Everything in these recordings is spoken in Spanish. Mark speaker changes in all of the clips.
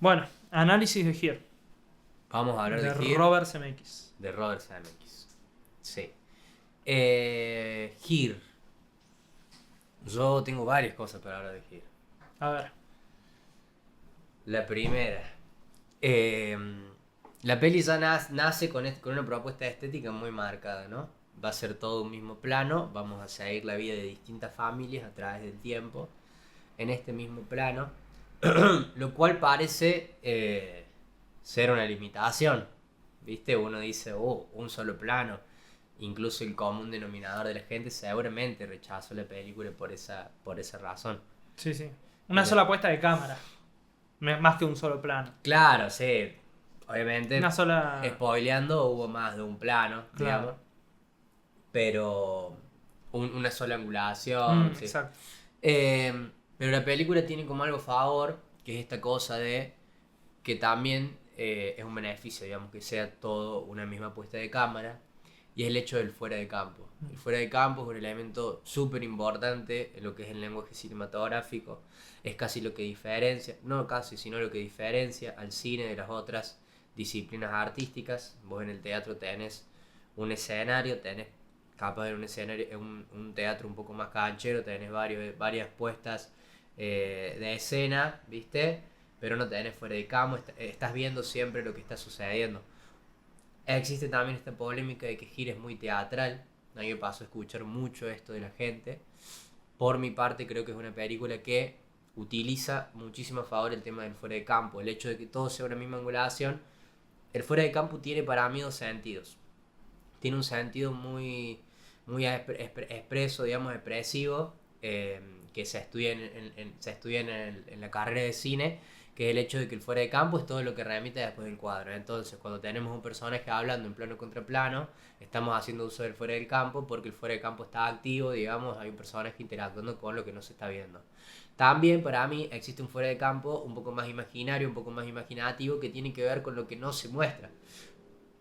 Speaker 1: Bueno, análisis de Here,
Speaker 2: Vamos a hablar de Here.
Speaker 1: Robert Zemeckis.
Speaker 2: De Robert Zemeckis. Sí. Here. Yo tengo varias cosas para hablar de Here.
Speaker 1: A ver.
Speaker 2: La primera. La peli ya nace con una propuesta estética muy marcada, ¿no? Va a ser todo un mismo plano. Vamos a seguir la vida de distintas familias a través del tiempo. En este mismo plano. Lo cual parece ser una limitación. ¿Viste? Uno dice, un solo plano. Incluso el común denominador de la gente seguramente rechazó la película por esa razón.
Speaker 1: Sí, sí. Una sola puesta de cámara. Más que un solo plano.
Speaker 2: Claro, sí. Obviamente,
Speaker 1: Una sola...
Speaker 2: spoileando, hubo más de un plano,
Speaker 1: Claro.
Speaker 2: digamos. Pero una sola angulación. Sí.
Speaker 1: Exacto.
Speaker 2: Pero la película tiene como algo a favor, que es esta cosa de que también es un beneficio, digamos, que sea todo una misma puesta de cámara. Y es el hecho del fuera de campo. El fuera de campo es un elemento súper importante en lo que es el lenguaje cinematográfico. Es casi lo que diferencia, no casi, sino lo que diferencia al cine de las otras disciplinas artísticas. Vos en el teatro tenés un escenario, tenés capaz de un escenario, un teatro un poco más canchero, tenés varias puestas de escena, ¿viste? Pero no tenés fuera de campo, estás viendo siempre lo que está sucediendo. Existe también esta polémica de que Here es muy teatral. A mí me pasó a escuchar mucho esto de la gente. Por mi parte creo que es una película que utiliza muchísimo a favor el tema del fuera de campo. El hecho de que todo sea una misma angulación. El fuera de campo tiene para mí dos sentidos. Tiene un sentido muy expreso, digamos, expresivo, que se estudia en la carrera de cine, que es el hecho de que el fuera de campo es todo lo que remite después del cuadro. Entonces, cuando tenemos un personaje hablando en plano contra plano, estamos haciendo uso del fuera del campo porque el fuera de campo está activo, digamos, hay un personaje interactuando con lo que no se está viendo. También para mí existe un fuera de campo un poco más imaginario, un poco más imaginativo, que tiene que ver con lo que no se muestra.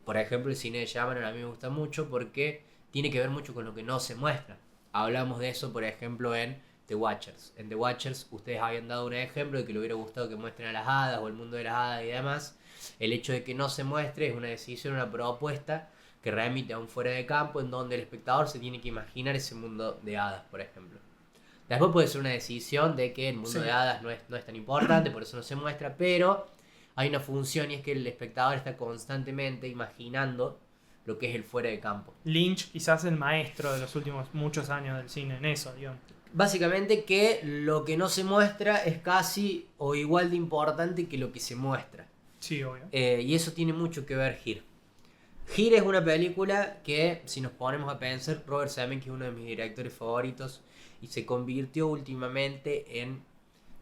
Speaker 2: Por ejemplo, el cine de Shyamalan a mí me gusta mucho porque tiene que ver mucho con lo que no se muestra. Hablamos de eso, por ejemplo, en The Watchers. En The Watchers ustedes habían dado un ejemplo de que le hubiera gustado que muestren a las hadas o el mundo de las hadas y demás. El hecho de que no se muestre es una decisión, una propuesta que remite a un fuera de campo en donde el espectador se tiene que imaginar ese mundo de hadas, por ejemplo. Después puede ser una decisión de que el mundo de hadas no es tan importante, por eso no se muestra, pero hay una función y es que el espectador está constantemente imaginando lo que es el fuera de campo.
Speaker 1: Lynch, quizás el maestro de los últimos muchos años del cine en eso, digamos.
Speaker 2: Básicamente que lo que no se muestra es casi o igual de importante que lo que se muestra.
Speaker 1: Sí, obvio.
Speaker 2: Y eso tiene mucho que ver Here. Here es una película que, si nos ponemos a pensar, Robert Zemeckis es uno de mis directores favoritos y se convirtió últimamente en,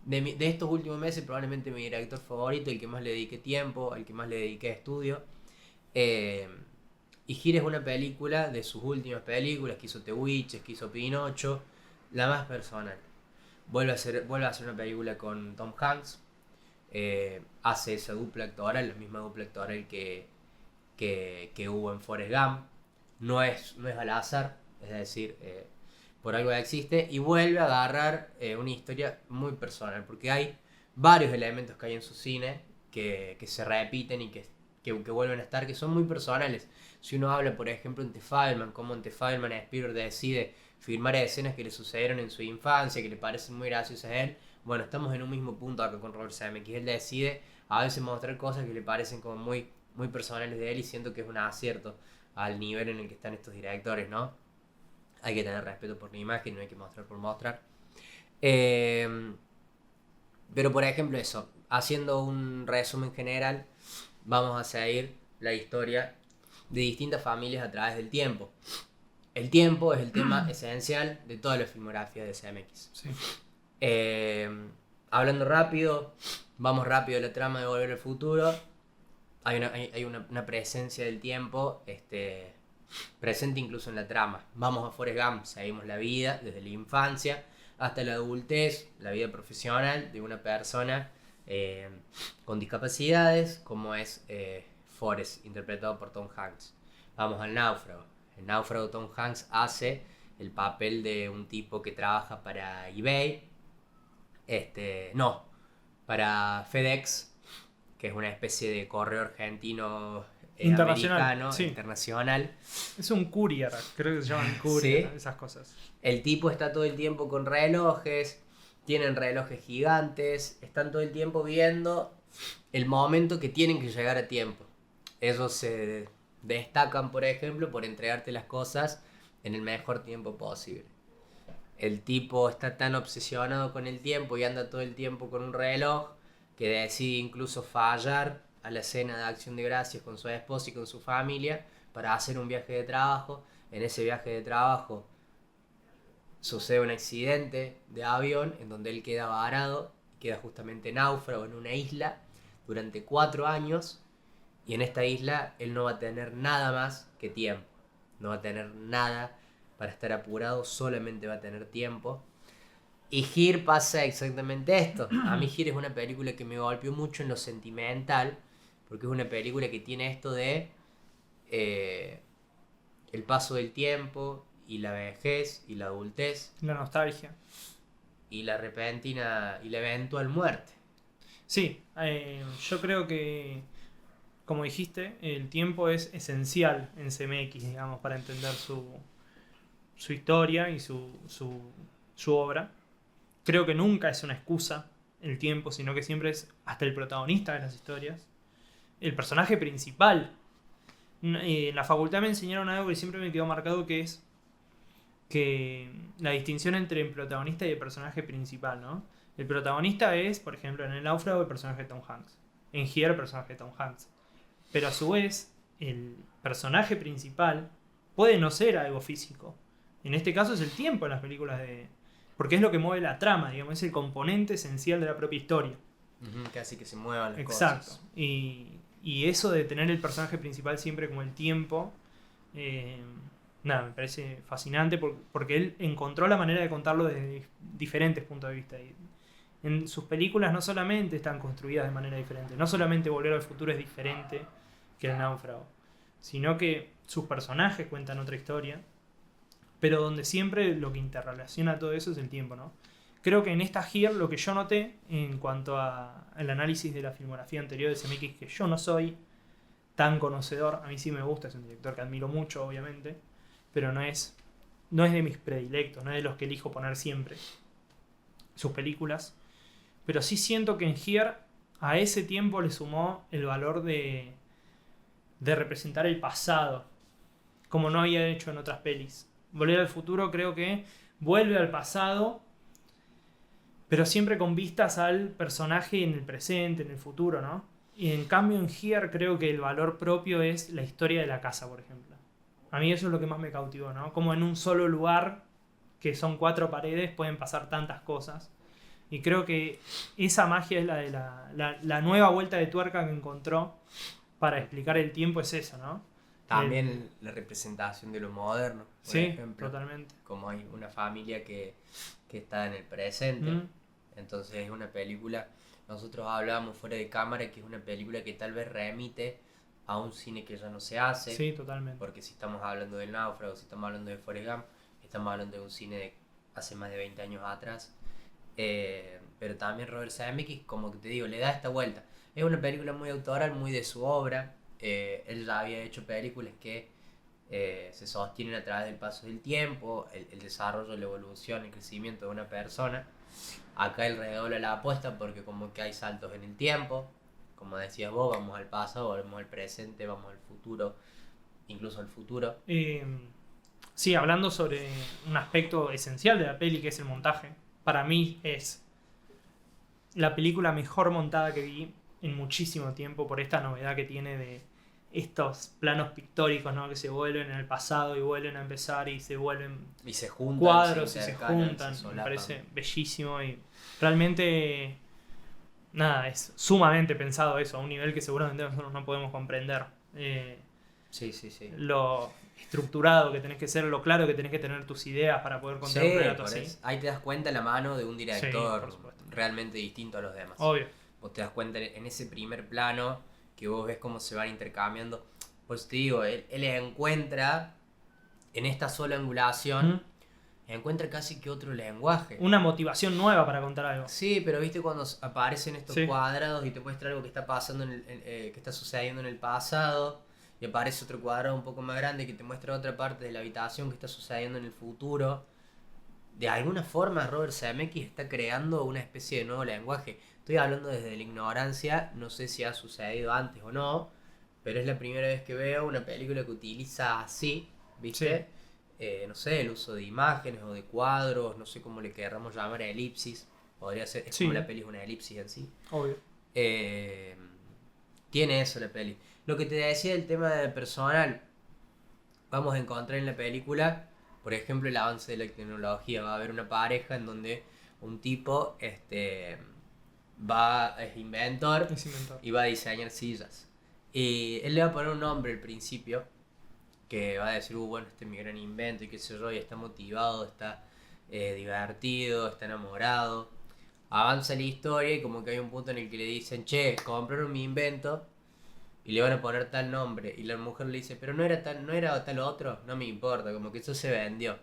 Speaker 2: de estos últimos meses, probablemente mi director favorito, el que más le dediqué tiempo, al que más le dediqué estudio. Y Here es una película de sus últimas películas, que hizo The Witches, que hizo Pinocho, la más personal. Vuelve a hacer una película con Tom Hanks. Hace esa dupla actoral, la misma dupla actoral que hubo en Forrest Gump. No es al azar, es decir, por algo existe. Y vuelve a agarrar una historia muy personal, porque hay varios elementos que hay en su cine que se repiten y que vuelven a estar, que son muy personales. Si uno habla, por ejemplo, en The Fabelman, cómo en The Fabelman Spielberg decide filmar escenas que le sucedieron en su infancia, que le parecen muy graciosas a él. Bueno, estamos en un mismo punto acá con Robert Zemeckis. Él decide a veces mostrar cosas que le parecen como muy, muy personales de él, y siento que es un acierto al nivel en el que están estos directores, ¿no? Hay que tener respeto por la imagen, no hay que mostrar por mostrar. Pero por ejemplo eso, haciendo un resumen general, vamos a seguir la historia de distintas familias a través del tiempo. El tiempo es el tema esencial de toda la filmografía de CMX.
Speaker 1: Sí.
Speaker 2: Hablando rápido, vamos rápido a la trama de Volver al Futuro. Hay una presencia del tiempo presente incluso en la trama. Vamos a Forrest Gump, seguimos la vida desde la infancia hasta la adultez, la vida profesional de una persona con discapacidades, como es Forrest, interpretado por Tom Hanks. Vamos al Náufrago. En Náufrago Tom Hanks hace el papel de un tipo que trabaja para eBay, para FedEx, que es una especie de correo argentino
Speaker 1: Internacional,
Speaker 2: americano,
Speaker 1: sí.
Speaker 2: internacional.
Speaker 1: Es un courier, creo que se llaman courier,
Speaker 2: Sí.
Speaker 1: esas cosas.
Speaker 2: El tipo está todo el tiempo con relojes, tienen relojes gigantes, están todo el tiempo viendo el momento que tienen que llegar a tiempo. Ellos se destacan, por ejemplo, por entregarte las cosas en el mejor tiempo posible. El tipo está tan obsesionado con el tiempo y anda todo el tiempo con un reloj que decide incluso fallar a la cena de Acción de Gracias con su esposa y con su familia para hacer un viaje de trabajo. En ese viaje de trabajo sucede un accidente de avión en donde él queda varado, queda justamente náufrago en una isla durante 4 años, y en esta isla él no va a tener nada más que tiempo, no va a tener nada para estar apurado, solamente va a tener tiempo. Y Here pasa exactamente esto. A mí Here es una película que me golpeó mucho en lo sentimental, porque es una película que tiene esto de el paso del tiempo y la vejez y la adultez
Speaker 1: La nostalgia.
Speaker 2: y la repentina y la eventual muerte.
Speaker 1: Sí, yo creo que, como dijiste, el tiempo es esencial en CMX, digamos, para entender su historia y su obra. Creo que nunca es una excusa el tiempo, sino que siempre es hasta el protagonista de las historias. El personaje principal. En la facultad me enseñaron algo que siempre me quedó marcado, que es que la distinción entre el protagonista y el personaje principal, ¿no? El protagonista es, por ejemplo, en El Náufrago, el personaje de Tom Hanks. En Here, el personaje de Tom Hanks. Pero a su vez, el personaje principal puede no ser algo físico. En este caso es el tiempo en las películas de... Porque es lo que mueve la trama, digamos, es el componente esencial de la propia historia.
Speaker 2: Casi que se muevan las
Speaker 1: Exacto.
Speaker 2: cosas.
Speaker 1: Y eso de tener el personaje principal siempre como el tiempo, nada, me parece fascinante porque él encontró la manera de contarlo desde diferentes puntos de vista. Y en sus películas no solamente están construidas de manera diferente, no solamente Volver al Futuro es diferente que El Náufrago, sino que sus personajes cuentan otra historia, pero donde siempre lo que interrelaciona todo eso es el tiempo, ¿no? Creo que en esta Here lo que yo noté en cuanto al análisis de la filmografía anterior de Zemeckis, que yo no soy tan conocedor, a mí sí me gusta, es un director que admiro mucho, obviamente, pero no es de mis predilectos, no es de los que elijo poner siempre sus películas, pero sí siento que en Here a ese tiempo le sumó el valor de representar el pasado, como no había hecho en otras pelis. Volver al Futuro creo que vuelve al pasado, pero siempre con vistas al personaje en el presente, en el futuro, ¿no? Y en cambio en Here creo que el valor propio es la historia de la casa, por ejemplo. A mí eso es lo que más me cautivó, ¿no? Como en un solo lugar, que son 4 paredes, pueden pasar tantas cosas. Y creo que esa magia es la de la nueva vuelta de tuerca que encontró para explicar el tiempo, es eso, ¿no?
Speaker 2: También la representación de lo moderno, por
Speaker 1: Sí,
Speaker 2: ejemplo.
Speaker 1: totalmente.
Speaker 2: Como hay una familia que está en el presente. Entonces es una película, nosotros hablábamos fuera de cámara, que es una película que tal vez remite a un cine que ya no se hace.
Speaker 1: Sí, totalmente.
Speaker 2: Porque si estamos hablando del Náufrago, si estamos hablando de Forrest Gump, estamos hablando de un cine de hace más de 20 años atrás. Pero también Robert Zemeckis, como que te digo, le da esta vuelta. Es una película muy autoral, muy de su obra. Él ya había hecho películas que se sostienen a través del paso del tiempo, el desarrollo, la evolución, el crecimiento de una persona. Acá él redobla la apuesta porque como que hay saltos en el tiempo. Como decías vos, vamos al pasado, volvemos al presente, vamos al futuro, incluso al futuro.
Speaker 1: Sí, hablando sobre un aspecto esencial de la peli, que es el montaje. Para mí es la película mejor montada que vi en muchísimo tiempo, por esta novedad que tiene de estos planos pictóricos, ¿no? Que se vuelven en el pasado y vuelven a empezar y se vuelven
Speaker 2: y se juntan,
Speaker 1: cuadros y se
Speaker 2: intercalan,
Speaker 1: juntan.
Speaker 2: se
Speaker 1: Me
Speaker 2: solapan.
Speaker 1: parece bellísimo y realmente nada, es sumamente pensado eso, a un nivel que seguramente nosotros no podemos comprender.
Speaker 2: Sí.
Speaker 1: Lo estructurado que tenés que ser, lo claro que tenés que tener tus ideas para poder contar un relato
Speaker 2: por
Speaker 1: así.
Speaker 2: eso. Ahí te das cuenta la mano de un
Speaker 1: Sí,
Speaker 2: director
Speaker 1: por supuesto.
Speaker 2: realmente distinto a los demás.
Speaker 1: Obvio.
Speaker 2: Vos te das cuenta en ese primer plano que vos ves cómo se van intercambiando. Pues te digo, él encuentra en esta sola angulación, encuentra casi que otro lenguaje.
Speaker 1: Una motivación nueva para contar algo.
Speaker 2: Sí, pero viste cuando aparecen estos
Speaker 1: Sí.
Speaker 2: cuadrados y te muestra algo que está pasando que está sucediendo en el pasado, y aparece otro cuadrado un poco más grande que te muestra otra parte de la habitación que está sucediendo en el futuro. De alguna forma Robert Zemeckis está creando una especie de nuevo lenguaje. Estoy hablando desde la ignorancia, no sé si ha sucedido antes o no, pero es la primera vez que veo una película que utiliza así, ¿viste? No sé, el uso de imágenes o de cuadros, no sé cómo le querramos llamar, elipsis. Podría ser, es
Speaker 1: Sí.
Speaker 2: como la peli es una elipsis en sí.
Speaker 1: Obvio.
Speaker 2: Tiene eso la peli. Lo que te decía del tema del personal, vamos a encontrar en la película, por ejemplo, el avance de la tecnología. Va a haber una pareja en donde un tipo es inventor
Speaker 1: Es inventor.
Speaker 2: y va a diseñar sillas. Y él le va a poner un nombre al principio que va a decir, bueno, este es mi gran invento y qué sé yo, y está motivado, está divertido, está enamorado. Avanza la historia y como que hay un punto en el que le dicen, che, compraron mi invento y le van a poner tal nombre. Y la mujer le dice, pero no era tal otro, no me importa, como que eso se vendió.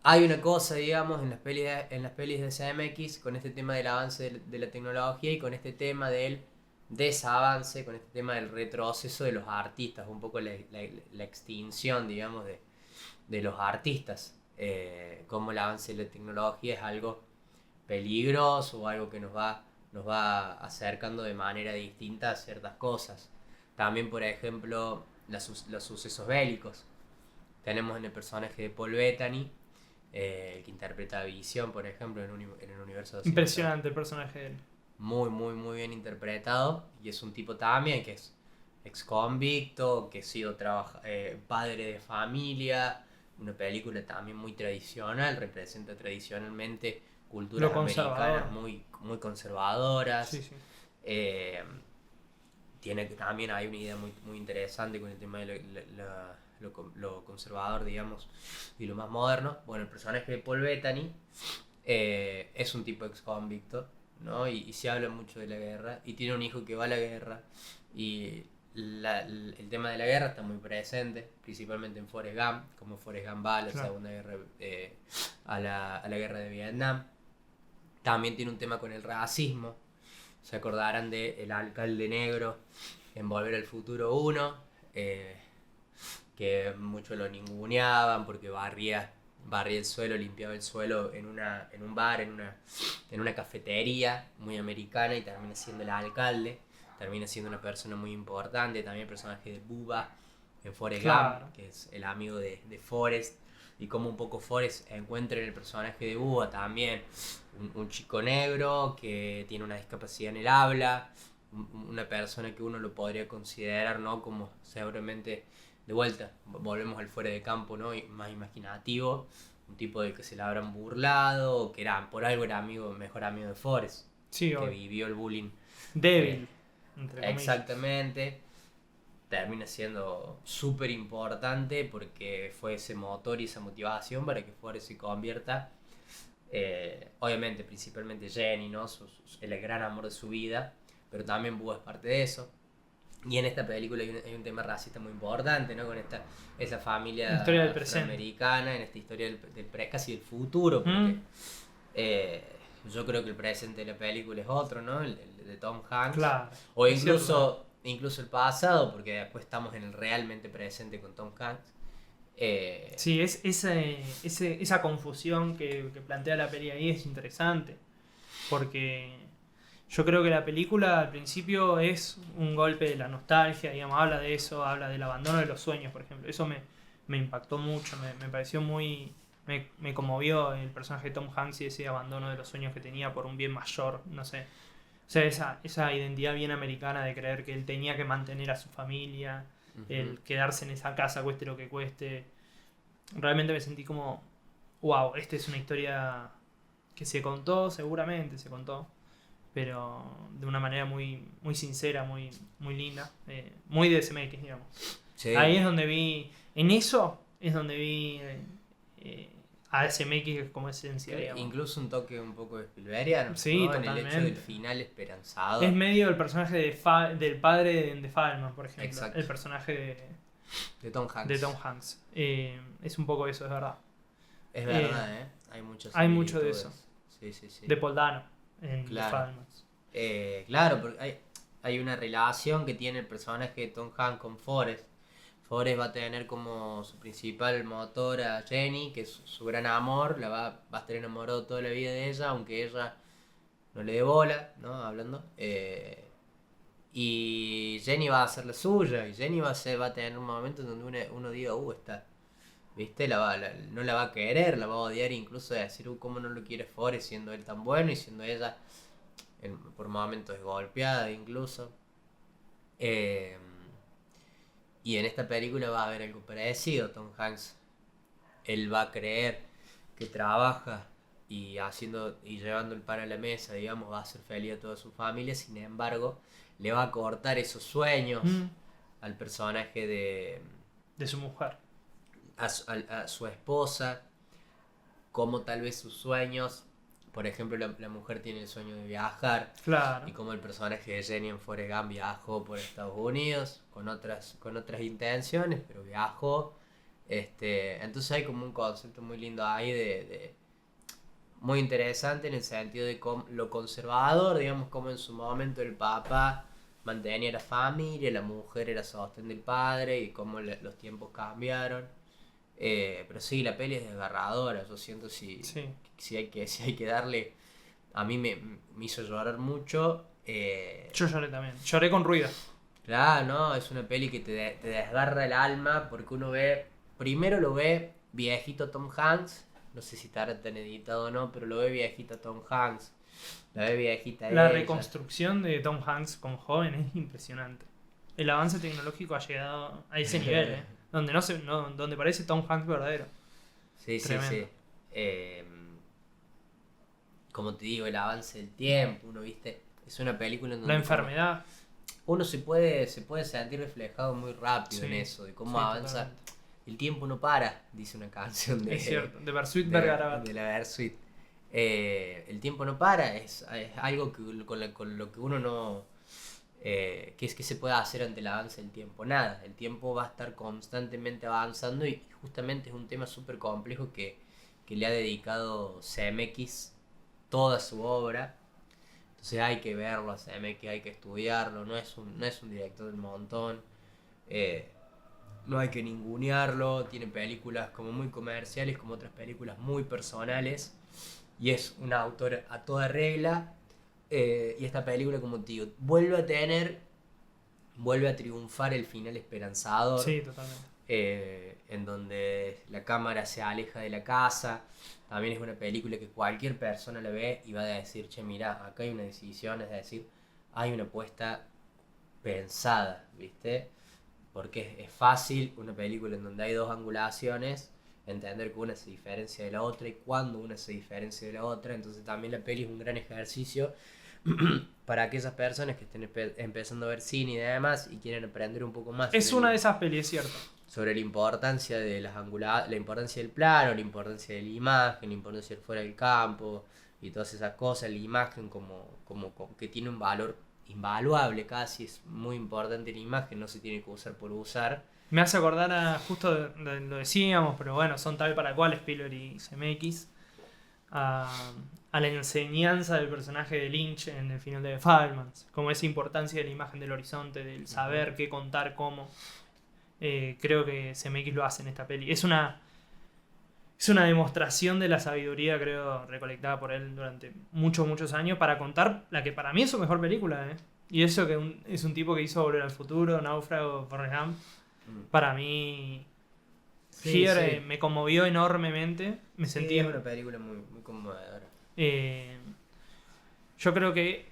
Speaker 2: Hay una cosa, digamos, en las pelis de CMX con este tema del avance de la tecnología y con este tema del desavance, con este tema del retroceso de los artistas, un poco la extinción, digamos, de los artistas. Como el avance de la tecnología es algo peligroso o algo que nos va acercando de manera distinta a ciertas cosas. También, por ejemplo, los sucesos bélicos. Tenemos en el personaje de Paul Bettany, el que interpreta a Visión, por ejemplo, en el universo de
Speaker 1: Impresionante el personaje de él.
Speaker 2: muy, muy, muy bien interpretado. Y es un tipo también que es ex convicto, que ha sido padre de familia. Una película también muy tradicional, representa tradicionalmente culturas americanas muy, muy conservadoras.
Speaker 1: Sí, sí.
Speaker 2: También hay una idea muy, muy interesante con el tema de lo conservador, digamos, y lo más moderno. Bueno, el personaje de Paul Bettany es un tipo ex convicto, ¿no? Y se habla mucho de la guerra, y tiene un hijo que va a la guerra, y el tema de la guerra está muy presente, principalmente en Forrest Gump, como Forrest Gump va a la Segunda Guerra, a la guerra de Vietnam. También tiene un tema con el racismo. Se acordarán de el alcalde negro en Volver al Futuro 1, que muchos lo ninguneaban porque barría el suelo, limpiaba el suelo en un bar, en una cafetería muy americana, y termina siendo el alcalde, termina siendo una persona muy importante. También el personaje de Bubba en Forrest Gump, que es el amigo de Forrest, y como un poco Forrest encuentra en el personaje de Bubba también un chico negro que tiene una discapacidad en el habla, una persona que uno lo podría considerar, ¿no?, como seguramente, de vuelta, volvemos al fuera de campo, ¿no?, y más imaginativo, un tipo del que se le habrán burlado, que por algo era mejor amigo de Forrest,
Speaker 1: sí,
Speaker 2: que vivió el bullying
Speaker 1: débil,
Speaker 2: exactamente. Termina siendo súper importante porque fue ese motor y esa motivación para que Forrest se convierta, obviamente principalmente Jenny, ¿no?, el gran amor de su vida, pero también Bubba es parte de eso. Y en esta película hay un tema racista muy importante, ¿no?, con esa familia afroamericana, en esta historia casi del futuro, porque yo creo que el presente de la película es otro, ¿no?, el de Tom Hanks,
Speaker 1: claro,
Speaker 2: o incluso el pasado, porque después estamos en el realmente presente con Tom Hanks.
Speaker 1: Sí, esa confusión que plantea la peli ahí es interesante, porque yo creo que la película al principio es un golpe de la nostalgia, digamos, habla de eso, habla del abandono de los sueños, por ejemplo. Eso me impactó mucho, me pareció muy... Me conmovió el personaje de Tom Hanks y ese abandono de los sueños que tenía por un bien mayor, no sé. O sea, esa identidad bien americana de creer que él tenía que mantener a su familia, el quedarse en esa casa cueste lo que cueste. Realmente me sentí como, wow, esta es una historia que seguramente se contó, pero de una manera muy, muy sincera, muy, muy linda, muy de CMX, digamos. Sí. Ahí es donde vi, en eso es donde vi a CMX como esencia, digamos.
Speaker 2: Incluso un toque un poco de Spielbergiano,
Speaker 1: sí,
Speaker 2: ¿no?,
Speaker 1: totalmente.
Speaker 2: en el hecho del final esperanzado.
Speaker 1: Es medio el personaje del padre de Falman, por ejemplo.
Speaker 2: Exacto.
Speaker 1: El personaje
Speaker 2: de Tom Hanks.
Speaker 1: Es un poco eso, es verdad.
Speaker 2: Es verdad, ¿eh? Hay muchas
Speaker 1: Hay mucho de
Speaker 2: similitudes.
Speaker 1: eso.
Speaker 2: Sí.
Speaker 1: De Paul Dano en The
Speaker 2: Claro.
Speaker 1: Fabelmans.
Speaker 2: Claro, porque hay una relación que tiene el personaje de Tom Hanks con Forrest. Forrest va a tener como su principal motor a Jenny, que es su gran amor, va a estar enamorado toda la vida de ella, aunque ella no le dé bola, ¿no? Hablando. Y Jenny va a hacer la suya, y Jenny va a tener un momento en donde uno diga, está, ¿viste? No la va a querer, la va a odiar, incluso de decir, cómo no lo quiere Forrest siendo él tan bueno y siendo ella por momentos golpeada incluso. Eh, y en esta película va a haber algo parecido. Tom Hanks, él va a creer que trabaja y llevando el pan a la mesa, digamos, va a hacer feliz a toda su familia. Sin embargo, le va a cortar esos sueños al personaje
Speaker 1: de su mujer,
Speaker 2: a su esposa, como tal vez sus sueños. Por ejemplo, la mujer tiene el sueño de viajar.
Speaker 1: claro.
Speaker 2: Y como el personaje de Jenny en Forrest Gump viajó por Estados Unidos con otras intenciones, pero viajó. Entonces hay como un concepto muy lindo ahí muy interesante en el sentido de lo conservador, digamos, como en su momento el papá mantenía la familia, la mujer era sostén del padre y cómo los tiempos cambiaron. Pero sí, la peli es desgarradora. Yo siento
Speaker 1: Sí.
Speaker 2: si hay que darle. A mí me hizo llorar mucho.
Speaker 1: Yo lloré también. Lloré con ruido.
Speaker 2: Claro, no, es una peli que te desgarra el alma porque uno primero lo ve viejito Tom Hanks, no sé si estará tan editado o no, pero lo ve viejito Tom Hanks, la ve viejita
Speaker 1: La
Speaker 2: ella.
Speaker 1: reconstrucción de Tom Hanks como joven es impresionante. El avance tecnológico ha llegado a ese nivel, donde donde parece Tom Hanks verdadero.
Speaker 2: Sí,
Speaker 1: Tremendo.
Speaker 2: sí. Como te digo, el avance del tiempo, uno viste, es una película en donde
Speaker 1: La enfermedad.
Speaker 2: uno se puede sentir reflejado muy rápido en eso, de cómo avanza.
Speaker 1: Totalmente.
Speaker 2: El tiempo no para, dice una canción
Speaker 1: Es cierto, de Bersuit
Speaker 2: de
Speaker 1: Vergarabat.
Speaker 2: la Versuit. El tiempo no para, es algo con lo que uno no... que es que se puede hacer ante el avance del tiempo. Nada, el tiempo va a estar constantemente avanzando y justamente es un tema súper complejo que le ha dedicado CMX toda su obra. Entonces hay que verlo a CMX, hay que estudiarlo, no es un director del montón. No hay que ningunearlo, tiene películas como muy comerciales, como otras películas muy personales, y es un autor a toda regla. Y esta película, como te digo, vuelve a triunfar el final esperanzador.
Speaker 1: Sí, totalmente.
Speaker 2: En donde la cámara se aleja de la casa. También es una película que cualquier persona la ve y va a decir, che, mira, acá hay una decisión, es decir, hay una apuesta pensada, ¿viste? Porque es fácil una película en donde hay dos angulaciones entender que una se diferencia de la otra y cuando una se diferencia de la otra. Entonces también la peli es un gran ejercicio para aquellas personas que estén empezando a ver cine y demás y quieren aprender un poco más.
Speaker 1: Es una de esas pelis, es cierto.
Speaker 2: Sobre la importancia de la importancia del plano, la importancia de la imagen, la importancia del fuera del campo y todas esas cosas. La imagen como que tiene un valor invaluable casi, es muy importante la imagen, no se tiene que usar por usar.
Speaker 1: Me hace acordar justo lo decíamos, pero bueno, son tal para cual Spielberg y CMX, a la enseñanza del personaje de Lynch en el final de The Fabelmans, como esa importancia de la imagen del horizonte, del saber qué contar, cómo. Creo que CMX lo hace en esta peli. Es una demostración de la sabiduría, creo, recolectada por él durante muchos años para contar la que para mí es su mejor película. Y eso que es un tipo que hizo Volver al Futuro, Náufrago, Forrest Gump. Para mí,
Speaker 2: Sí,
Speaker 1: Here
Speaker 2: sí.
Speaker 1: me conmovió enormemente. Me
Speaker 2: Sí,
Speaker 1: sentí...
Speaker 2: es una película muy, muy conmovedora.
Speaker 1: Yo creo que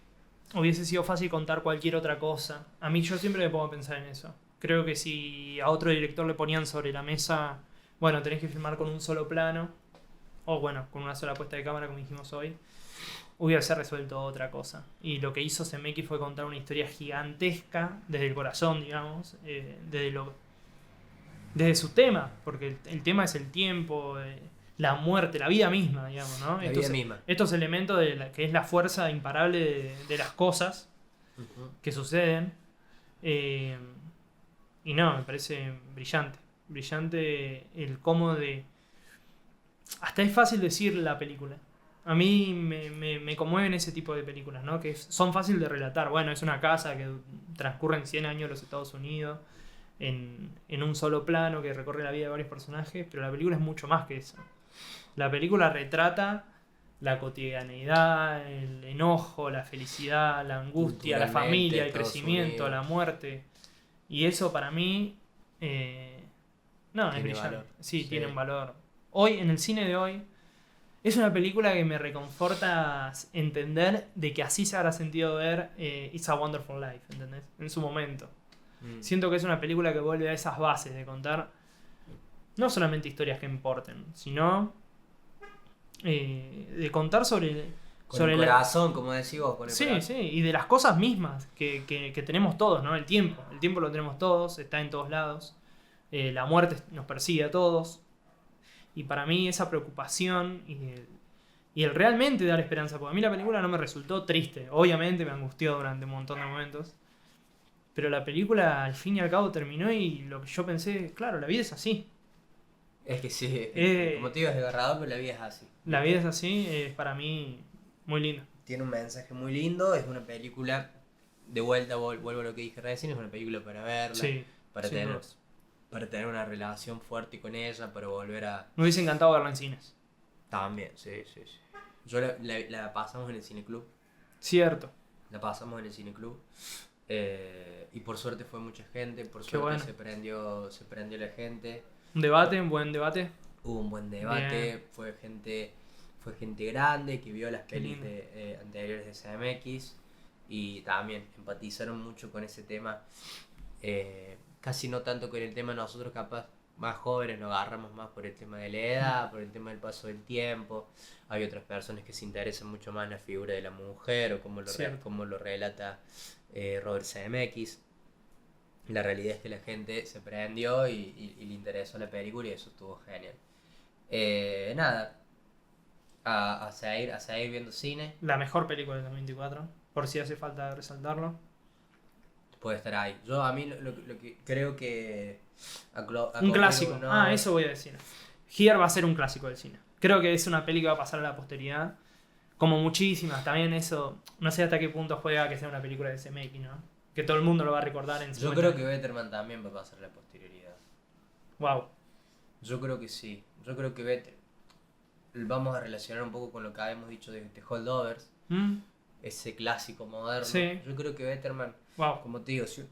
Speaker 1: hubiese sido fácil contar cualquier otra cosa. A mí yo siempre me pongo a pensar en eso. Creo que si a otro director le ponían sobre la mesa, bueno, tenés que filmar con un solo plano, o bueno, con una sola puesta de cámara como dijimos hoy, hubiese resuelto otra cosa. Y lo que hizo CMX fue contar una historia gigantesca desde el corazón, digamos, desde su tema, porque el tema es el tiempo, la muerte, la vida misma, digamos, ¿no?
Speaker 2: La vida misma.
Speaker 1: Estos elementos que es la fuerza imparable de las cosas que suceden. Y no, me parece brillante. Brillante el cómo hasta es fácil decir la película. A mí me conmueven ese tipo de películas, ¿no? Que son fáciles de relatar. Bueno, es una casa que transcurre en 100 años en los Estados Unidos, en un solo plano que recorre la vida de varios personajes, pero la película es mucho más que eso. La película retrata la cotidianeidad, el enojo, la felicidad, la angustia, la familia, el
Speaker 2: Estados
Speaker 1: crecimiento,
Speaker 2: Unidos
Speaker 1: la muerte. Y eso para mí, no, es
Speaker 2: tiene
Speaker 1: brillante.
Speaker 2: valor.
Speaker 1: Sí,
Speaker 2: Sí.
Speaker 1: tiene un valor. Hoy, en el cine de hoy, es una película que me reconforta entender de que así se habrá sentido ver It's a Wonderful Life, ¿entendés? En su momento. Siento que es una película que vuelve a esas bases de contar no solamente historias que importen, sino de contar sobre
Speaker 2: Con el
Speaker 1: la...
Speaker 2: corazón, como decís vos, con el
Speaker 1: Sí,
Speaker 2: corazón.
Speaker 1: sí, y de las cosas mismas que tenemos todos, ¿no? El tiempo lo tenemos todos, está en todos lados. La muerte nos persigue a todos. Y para mí esa preocupación y el realmente dar esperanza, porque a mí la película no me resultó triste, obviamente me angustió durante un montón de momentos, pero la película al fin y al cabo terminó y lo que yo pensé, claro, la vida es así.
Speaker 2: Es que sí,
Speaker 1: Eh,
Speaker 2: como te digo, es desgarrador, pero la vida es así.
Speaker 1: La vida es así, es para mí muy linda.
Speaker 2: Tiene un mensaje muy lindo, es una película, de vuelta vuelvo a lo que dije recién, es una película para verla,
Speaker 1: Sí,
Speaker 2: para
Speaker 1: sin
Speaker 2: tener,
Speaker 1: dudas.
Speaker 2: para tener una relación fuerte con ella, para volver a...
Speaker 1: Me hubiese encantado verla en cines.
Speaker 2: También, sí. Yo la pasamos en el cineclub,
Speaker 1: Cierto.
Speaker 2: la pasamos en el cineclub, y por suerte fue mucha gente, por
Speaker 1: Qué
Speaker 2: suerte
Speaker 1: bueno.
Speaker 2: se prendió la gente.
Speaker 1: Un debate, un buen debate.
Speaker 2: Hubo un buen debate,
Speaker 1: Bien.
Speaker 2: fue gente grande que vio las
Speaker 1: Qué
Speaker 2: pelis
Speaker 1: lindo.
Speaker 2: anteriores de CMX y también empatizaron mucho con ese tema. Casi no tanto con el tema, nosotros capaz más jóvenes nos agarramos más por el tema de la edad, por el tema del paso del tiempo. Hay otras personas que se interesan mucho más en la figura de la mujer o
Speaker 1: Cierto.
Speaker 2: cómo lo relata Robert CMX. La realidad es que la gente se prendió y le interesó la película y eso estuvo genial. Nada, a seguir viendo cine,
Speaker 1: La mejor película del 2024, por si hace falta resaltarlo.
Speaker 2: puede estar ahí. Yo a mí lo que creo que...
Speaker 1: Un clásico.
Speaker 2: No,
Speaker 1: Eso voy a decir. Here va a ser un clásico del cine. Creo que es una peli que va a pasar a la posteridad. Como muchísimas. También eso, no sé hasta qué punto juega que sea una película de CMX, ¿no? Que todo el mundo lo va a recordar en 50
Speaker 2: yo creo
Speaker 1: años.
Speaker 2: que Betterman también va a pasar a la posterioridad.
Speaker 1: Wow.
Speaker 2: Yo creo que sí. Yo creo que vamos a relacionar un poco con lo que habíamos dicho de Holdovers, ese clásico moderno.
Speaker 1: Sí.
Speaker 2: Yo creo que Betterman,
Speaker 1: Wow.
Speaker 2: como te digo, si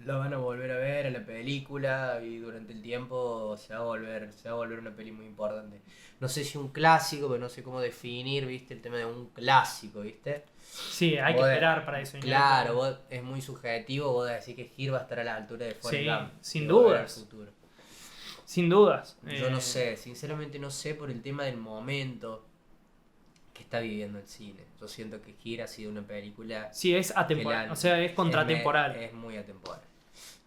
Speaker 2: la van a volver a ver en la película y durante el tiempo se va a volver una peli muy importante. No sé si un clásico, pero no sé cómo definir, ¿viste? El tema de un clásico, ¿viste?
Speaker 1: Sí, hay que
Speaker 2: Vos
Speaker 1: esperar para eso.
Speaker 2: Claro, es muy subjetivo, vos decís que Gir va a estar a la altura de Forrest
Speaker 1: Sí,
Speaker 2: Gump.
Speaker 1: sin
Speaker 2: que va a ver
Speaker 1: dudas.
Speaker 2: el futuro.
Speaker 1: Sin dudas.
Speaker 2: Yo no sé, sinceramente no sé por el tema del momento que está viviendo el cine. Yo siento que Gir ha sido una película...
Speaker 1: Sí, es atemporal. O sea, es contratemporal.
Speaker 2: Es muy atemporal.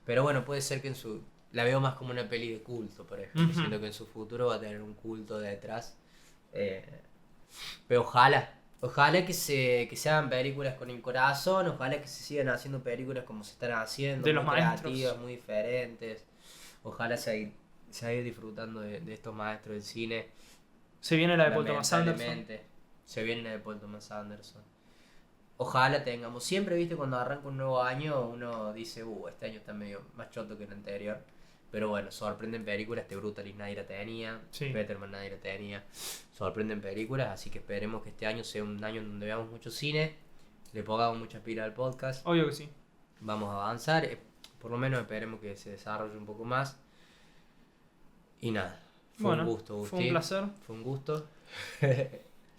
Speaker 2: Pero bueno, puede ser que en su... La veo más como una peli de culto, por ejemplo.
Speaker 1: Ujú.
Speaker 2: Siento que en su futuro va a tener un culto detrás. Pero ojalá que se hagan películas con el corazón, ojalá que se sigan haciendo películas como se están haciendo,
Speaker 1: De
Speaker 2: muy
Speaker 1: los maestros.
Speaker 2: creativas, muy diferentes. Ojalá se vaya disfrutando de estos maestros del cine.
Speaker 1: Se viene la de Paul Thomas Anderson.
Speaker 2: Lamentablemente, se viene la de Paul Thomas Anderson. Ojalá tengamos. Siempre, viste, cuando arranca un nuevo año, uno dice, este año está medio más choto que el anterior. Pero bueno, sorprenden películas, The Brutalist nadie la tenía,
Speaker 1: Sí.
Speaker 2: Betterman nadie la tenía. Sorprenden películas, así que esperemos que este año sea un año en donde veamos mucho cine, le pongamos mucha pila al podcast,
Speaker 1: Obvio que sí.
Speaker 2: vamos a avanzar, por lo menos esperemos que se desarrolle un poco más. Y nada, fue
Speaker 1: Bueno,
Speaker 2: un gusto, Gusti.
Speaker 1: fue un placer.
Speaker 2: Fue un gusto.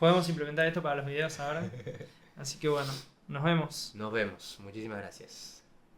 Speaker 1: Podemos implementar esto para los videos ahora. Así que bueno, nos vemos.
Speaker 2: Nos vemos, muchísimas gracias.